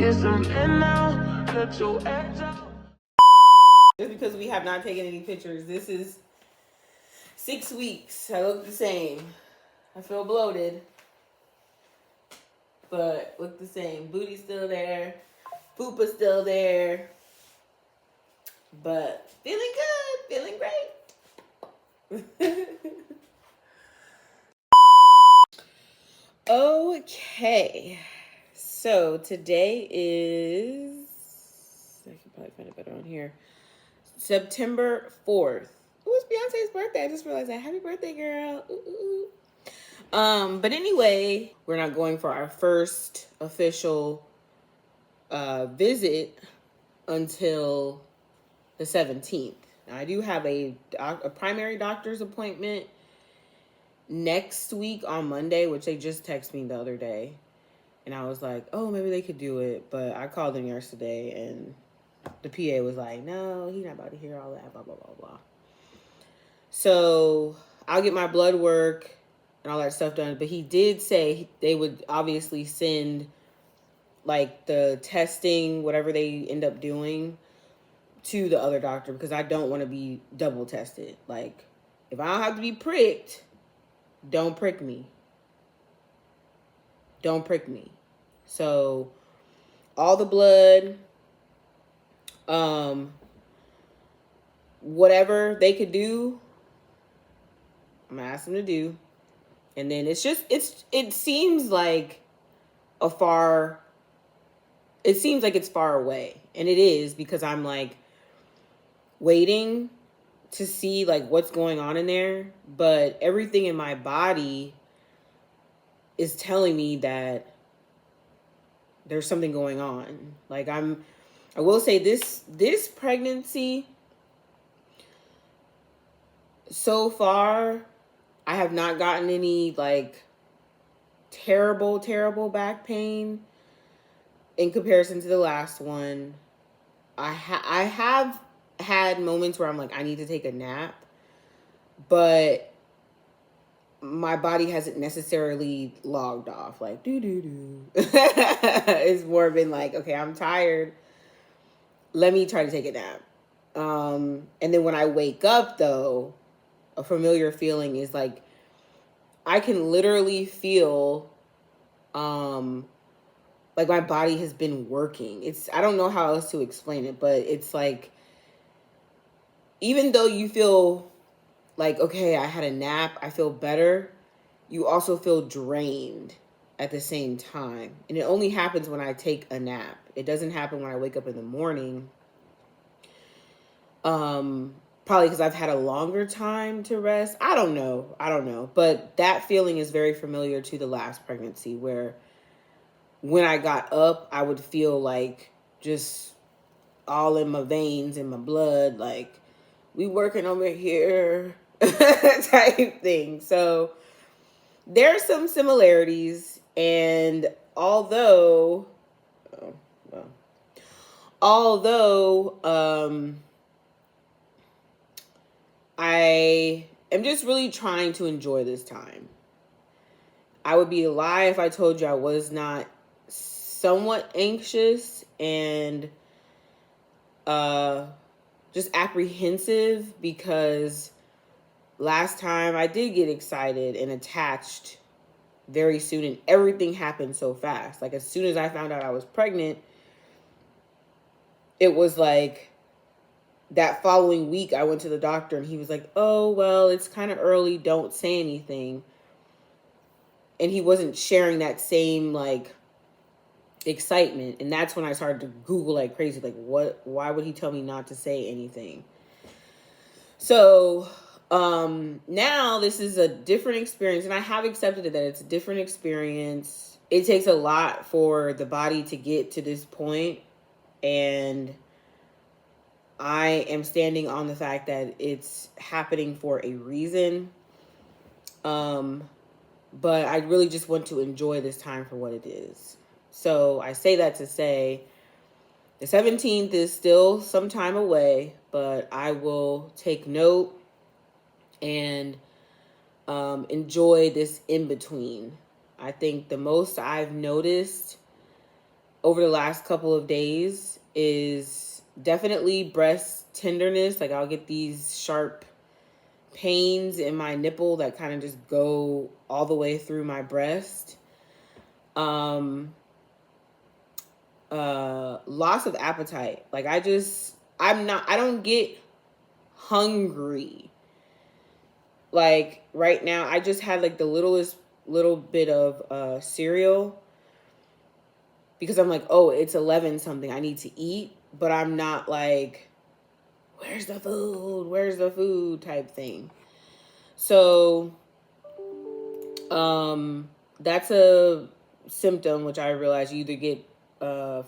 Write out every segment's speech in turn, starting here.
kiss them and now let your edge out. Just because we have not taken any pictures, this is 6 weeks. I look the same. I feel bloated, but look the same. Booty's still there. Poopa's still there. But feeling good. Feeling great. Okay. So today is... I can probably find it better on here. September 4th. It was Beyonce's birthday. I just realized that. Happy birthday, girl. Ooh, ooh, ooh. But anyway, we're not going for our first official visit until the 17th. Now, I do have a primary doctor's appointment next week on Monday, which they just texted me the other day. And I was like, oh, maybe they could do it. But I called them yesterday and the PA was like, no, he's not about to hear all that, blah, blah, blah, blah. So I'll get my blood work and all that stuff done. But he did say they would obviously send like the testing, whatever they end up doing, to the other doctor because I don't want to be double tested. Like, if I don't have to be pricked, don't prick me. Don't prick me. So all the blood, whatever they could do, I'm gonna ask them to do. And then it seems like it's far away. And it is, because I'm like waiting to see like what's going on in there. But everything in my body is telling me that there's something going on. Like I will say this pregnancy, so far, I have not gotten any like terrible back pain in comparison to the last one. I have had moments where I'm like, I need to take a nap, but my body hasn't necessarily logged off like do. It's more been like, okay, I'm tired, let me try to take a nap. And then when I wake up, though, a familiar feeling is like I can literally feel like my body has been working. I don't know how else to explain it, but it's like, even though you feel like, okay, I had a nap, I feel better, you also feel drained at the same time. And it only happens when I take a nap. It doesn't happen when I wake up in the morning. Probably because I've had a longer time to rest. I don't know. But that feeling is very familiar to the last pregnancy, where when I got up, I would feel like just all in my veins, in my blood, like, we working over here type thing. So there's some similarities. And although I am just really trying to enjoy this time. I would be a lie if I told you I was not somewhat anxious and just apprehensive, because last time I did get excited and attached very soon, and everything happened so fast. Like, as soon as I found out I was pregnant, it was like that following week I went to the doctor and he was like, oh, well, it's kind of early, don't say anything. And he wasn't sharing that same like excitement. And that's when I started to Google like crazy, like, why would he tell me not to say anything? So now this is a different experience, and I have accepted it that it's a different experience. It takes a lot for the body to get to this point, and I am standing on the fact that it's happening for a reason. But I really just want to enjoy this time for what it is. So I say that to say the 17th is still some time away, but I will take note and enjoy this in between. I think the most I've noticed over the last couple of days is definitely breast tenderness. Like I'll get these sharp pains in my nipple that kind of just go all the way through my breast. Loss of appetite. Like I don't get hungry. Like right now I just had like the little bit of cereal because I'm like, oh, it's 11 something, I need to eat, but I'm not like, where's the food? Where's the food type thing. So that's a symptom which I realize you either get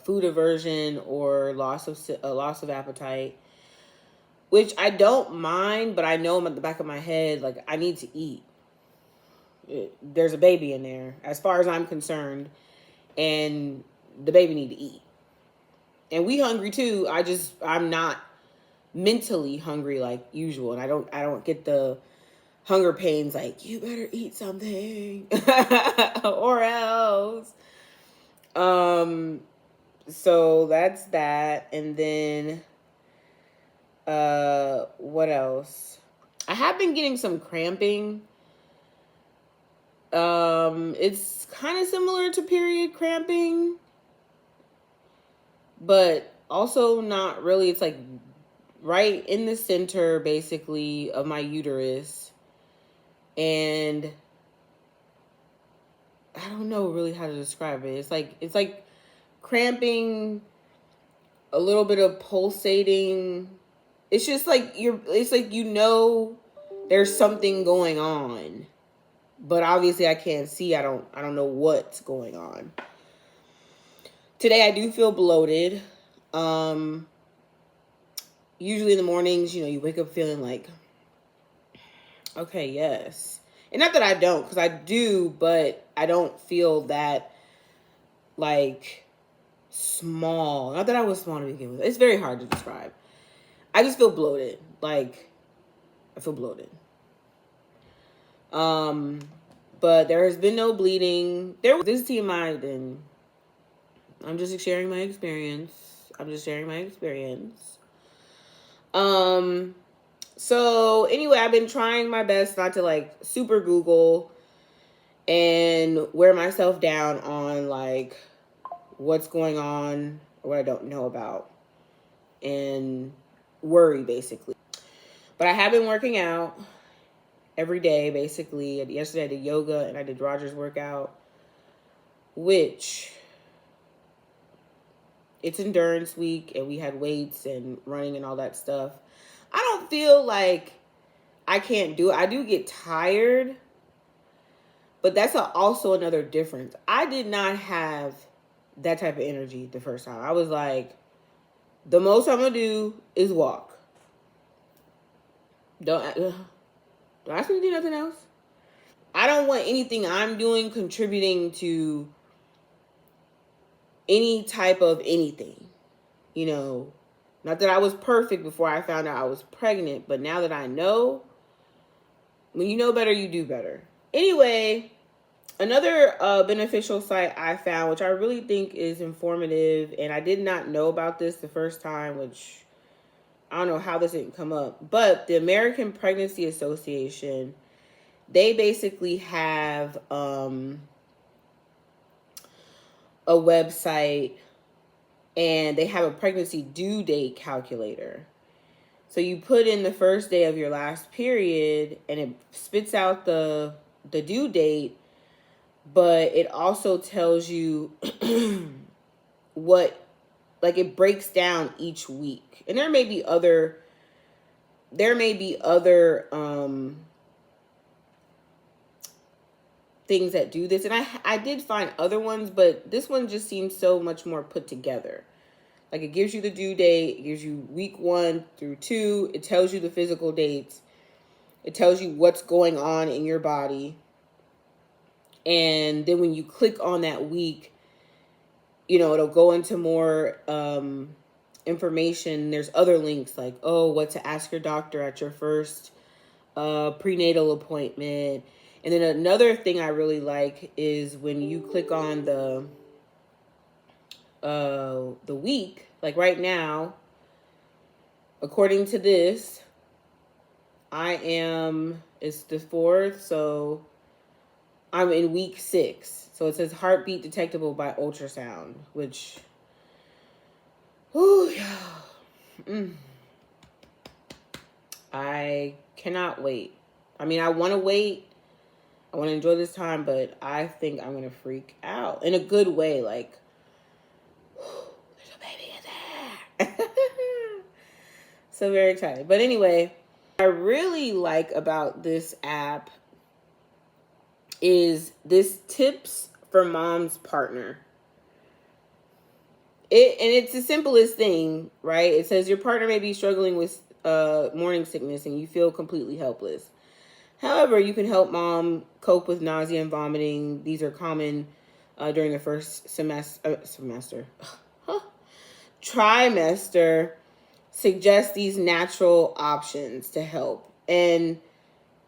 food aversion or loss of appetite, which I don't mind, but I know at the back of my head, like I need to eat. There's a baby in there, as far as I'm concerned, and the baby need to eat. And we hungry too. I'm not mentally hungry like usual, and I don't get the hunger pains like you better eat something or else. So that's that. And then what else? I have been getting some cramping. It's kind of similar to period cramping, but also not really. It's like right in the center basically of my uterus, and I don't know really how to describe it. It's like cramping, a little bit of pulsating. It's just like it's like there's something going on, but obviously I can't see. I don't know what's going on. Today I do feel bloated. Usually in the mornings, you wake up feeling like, okay, yes. And not that I don't, because I do, but I don't feel that like small. Not that I was small to begin with. It's very hard to describe. I just feel bloated. Like I feel bloated. But there has been no bleeding. This TMI, then I'm just sharing my experience. So anyway, I've been trying my best not to like super Google and wear myself down on like what's going on or what I don't know about and worry basically. But I have been working out every day basically. Yesterday I did yoga and I did Roger's workout, which it's endurance week and we had weights and running and all that stuff. I don't feel like I can't do it. I do get tired, but that's also another difference. I did not have that type of energy the first time. I was like, the most I'm going to do is walk. Don't ask me to do nothing else. I don't want anything I'm doing contributing to any type of anything. Not that I was perfect before I found out I was pregnant, but now that I know, when you know better, you do better. Anyway, another beneficial site I found, which I really think is informative, and I did not know about this the first time, which I don't know how this didn't come up, but the American Pregnancy Association, they basically have a website, and they have a pregnancy due date calculator. So you put in the first day of your last period and it spits out the due date, but it also tells you what, like it breaks down each week. And there may be other things that do this. And I did find other ones, but this one just seems so much more put together. Like it gives you the due date, it gives you week 1 through 2, it tells you the physical dates, it tells you what's going on in your body. And then when you click on that week, it'll go into more information. There's other links like, what to ask your doctor at your first prenatal appointment. And then another thing I really like is when you click on the the week, like right now, according to this, it's the 4th, so I'm in week 6. So it says heartbeat detectable by ultrasound, which, whew, I cannot wait. I mean, I want to wait. I want to enjoy this time, but I think I'm going to freak out in a good way. Like, there's a baby in there. So very excited. But anyway, what I really like about this app is this tips for mom's partner. It's the simplest thing, right? It says your partner may be struggling with morning sickness and you feel completely helpless. However, you can help mom cope with nausea and vomiting. These are common during the first trimester. Suggest these natural options to help. And,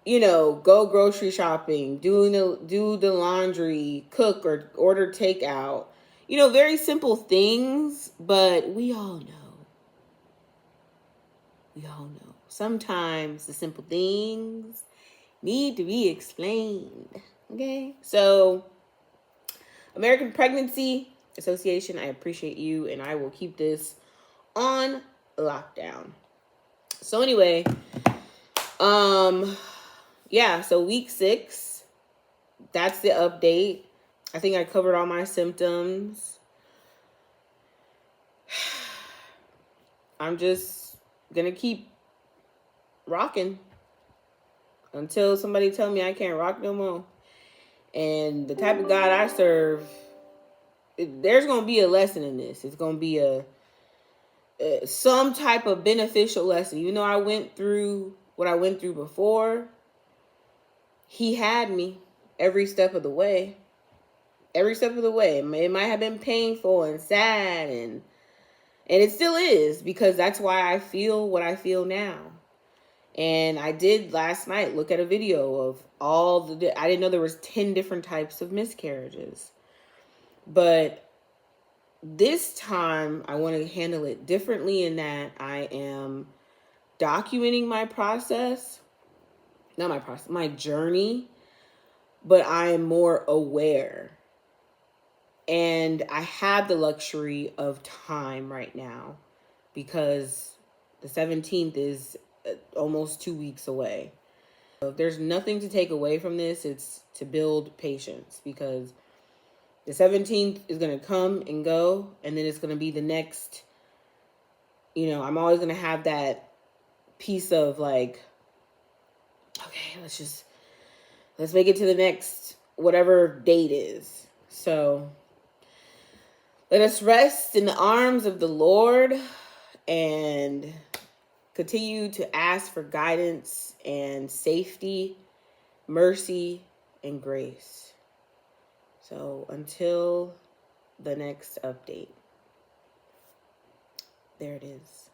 go grocery shopping, do the laundry, cook or order takeout. Very simple things, but we all know. Sometimes the simple things need to be explained. Okay? So, American Pregnancy Association, I appreciate you, and I will keep this on lockdown. So anyway, so week 6, that's the update. I think I covered all my symptoms. I'm just gonna keep rocking until somebody tell me I can't rock no more. And the type of God I serve, there's gonna be a lesson in this. It's gonna be some type of beneficial lesson. Even though I went through what I went through before, he had me every step of the way. Every step of the way. It might have been painful and sad, and it still is, because that's why I feel what I feel now. And I did last night look at a video of I didn't know there was 10 different types of miscarriages. But this time I want to handle it differently in that I am documenting my process. Not my process, my journey. But I am more aware. And I have the luxury of time right now because the 17th is almost 2 weeks away. So if there's nothing to take away from this, it's to build patience, because the 17th is going to come and go, and then it's going to be the next, I'm always going to have that piece of like, okay, let's make it to the next, whatever date is. So let us rest in the arms of the Lord and continue to ask for guidance and safety, mercy, and grace. So until the next update, there it is.